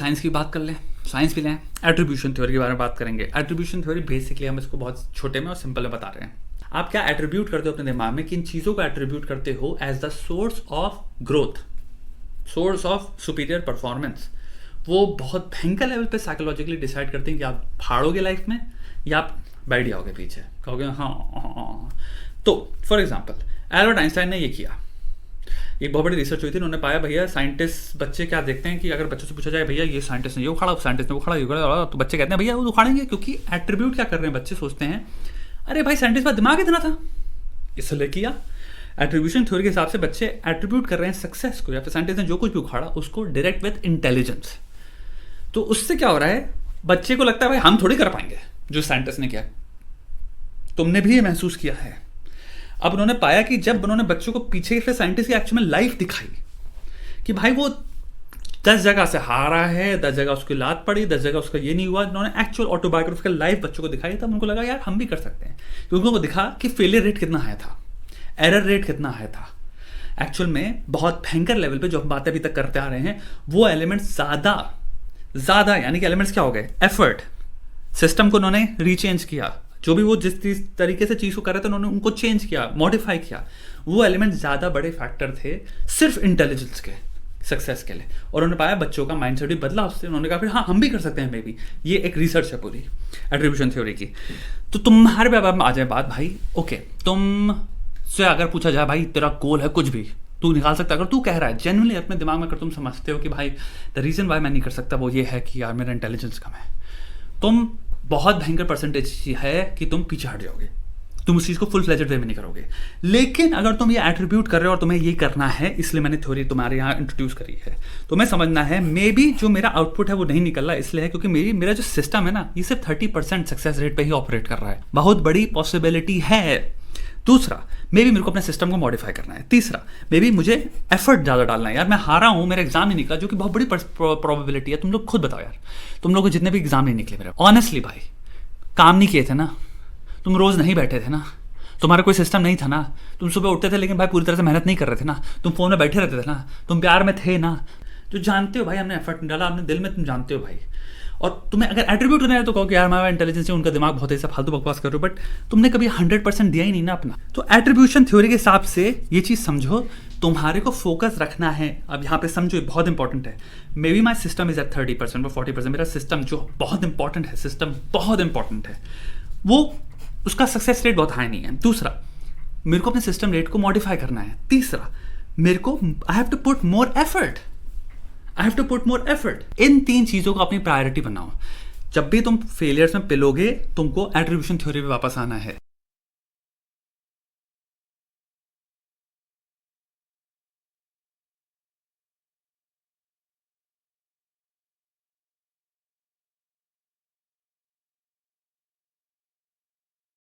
Science की बात कर लें, साइंस भी लें, एट्रीब्यूशन थ्योरी के बारे में बात करेंगे। एट्रीब्यूशन थ्योरी बेसिकली हम इसको बहुत छोटे में और सिंपल में बता रहे हैं। आप क्या एट्रीब्यूट करते हो अपने दिमाग में, किन चीज़ों को एट्रीब्यूट करते हो as the source of growth, source of superior performance, वो बहुत भयंकर लेवल पे साइकोलॉजिकली डिसाइड करते हैं कि आप फाड़ोगे लाइफ में या आप बैठ जाओगे पीछे, कहोगे हाँ। तो फॉर एग्जाम्पल एल्बर्ट आइंस्टाइन ने ये किया, एक बहुत बड़ी रिसर्च हुई थी, उन्होंने पाया भैया साइंटिस्ट बच्चे क्या देखते हैं कि अगर बच्चों से पूछा जाए भैया ये साइंटिस्ट ने ये उखाड़ा, साइंटिस्ट ने वो उखाड़ा, तो बच्चे कहते हैं भैया वो उखाड़ेंगे, क्योंकि एट्रीब्यूट क्या कर रहे हैं बच्चे, सोचते हैं अरे भाई साइंटिस्ट का दिमाग इतना था इसलिए किया। एट्रीब्यूशन थ्योरी के हिसाब से बच्चे एट्रीब्यूट कर रहे हैं सक्सेस को या फिर साइंटिस्ट ने जो कुछ भी उखाड़ा उसको डायरेक्ट विद इंटेलिजेंस। तो उससे क्या हो रहा है, बच्चे को लगता है भाई हम थोड़ी कर पाएंगे जो साइंटिस्ट ने किया। तुमने भी ये महसूस किया है। अब उन्होंने पाया कि जब उन्होंने बच्चों को पीछे से साइंटिस्ट की एक्चुअल में लाइफ दिखाई कि भाई वो 10 जगह से हारा है, 10 जगह उसकी लात पड़ी, 10 जगह उसका ये नहीं हुआ, उन्होंने एक्चुअल ऑटोबायोग्राफिकल लाइफ बच्चों को दिखाई, तब उनको लगा यार हम भी कर सकते हैं। क्योंकि उनको दिखा कि फेलियर रेट कितना हाई था, एरर रेट कितना हाई था। एक्चुअल में बहुत भयंकर लेवल पे जो हम बातें अभी तक करते आ रहे हैं वो एलिमेंट्स ज़्यादा यानी कि एलिमेंट्स क्या हो गए, एफर्ट, सिस्टम को उन्होंने रीचेंज किया, जो भी वो जिस तरीके से चीज़ को कर रहे थे उन्होंने उनको चेंज किया, मॉडिफाई किया। वो एलिमेंट ज़्यादा बड़े फैक्टर थे सिर्फ इंटेलिजेंस के सक्सेस के लिए। और उन्होंने पाया बच्चों का माइंडसेट भी बदला उससे, उन्होंने कहा फिर हाँ हम भी कर सकते हैं मे बी। ये एक रिसर्च है पूरी एट्रीब्यूशन थ्योरी की। तो तुम्हारे पे आ जाए बात भाई, ओके तुम से अगर पूछा जाए भाई तेरा गोल है कुछ भी तू निकाल सकता है, अगर तू कह रहा है जेन्युइनली अपने दिमाग में, अगर तुम समझते हो कि भाई द रीज़न वाई मैं नहीं कर सकता वो ये है कि यार मेरा इंटेलिजेंस कम है, तुम बहुत भयंकर परसेंटेज है कि तुम पीछे हट जाओगे, तुम उस चीज़ को फुल फ्लेजेड वे में नहीं करोगे। लेकिन अगर तुम ये एट्रीब्यूट कर रहे हो और तुम्हें ये करना है, इसलिए मैंने थ्योरी तुम्हारे यहाँ इंट्रोड्यूस करी है, तुम्हें समझना है मे बी जो मेरा आउटपुट है वो नहीं निकल रहा, इसलिए है क्योंकि मेरा जो सिस्टम है ना ये सिर्फ 30% सक्सेस रेट पे ही ऑपरेट कर रहा है। बहुत बड़ी पॉसिबिलिटी है। दूसरा, मे बी मेरे को अपने सिस्टम को मॉडिफाई करना है। तीसरा, मे बी मुझे एफर्ट ज़्यादा डालना है। यार मैं हारा हूँ, मेरा एग्जाम नहीं निकला, जो कि बहुत बड़ी प्रोबेबिलिटी है। तुम लोग खुद बताओ यार, तुम लोग को जितने भी एग्जाम नहीं निकले मेरे, ऑनेस्टली भाई काम नहीं किए थे ना, तुम रोज़ नहीं बैठे थे ना, तुम्हारा कोई सिस्टम नहीं था ना, तुम सुबह उठते थे लेकिन भाई पूरी तरह से मेहनत नहीं कर रहे थे ना, तुम फोन में बैठे रहते थे ना, तुम प्यार में थे ना, तो जानते हो भाई हमने एफर्ट नहीं डाला, अपने दिल में तुम जानते हो भाई। और तुम्हें अगर एट्रीब्यूट करना है तो कहो कि यार हमारा इंटेलिजेंस है, उनका दिमाग बहुत ऐसा फालतू बकवास कर रहे हो, बट तुमने कभी 100% दिया ही नहीं ना अपना। तो एट्रीब्यूशन थ्योरी के हिसाब से ये चीज़ समझो, तुम्हारे को फोकस रखना है। अब यहाँ पे समझो बहुत इंपॉर्टेंट है, maybe my system is at 30% और 40%, मेरा सिस्टम जो बहुत इंपॉर्टेंट है, सिस्टम बहुत इंपॉर्टेंट है, वो उसका सक्सेस रेट बहुत हाई नहीं है। दूसरा, मेरे को अपने सिस्टम रेट को मॉडिफाई करना है। तीसरा, मेरे को I have to put more effort, इन 3 चीज़ों को अपनी प्रायोरिटी बनाओ। जब भी तुम फेलियर्स में पिलोगे, तुमको एट्रीब्यूशन थ्योरी पे वापस आना है।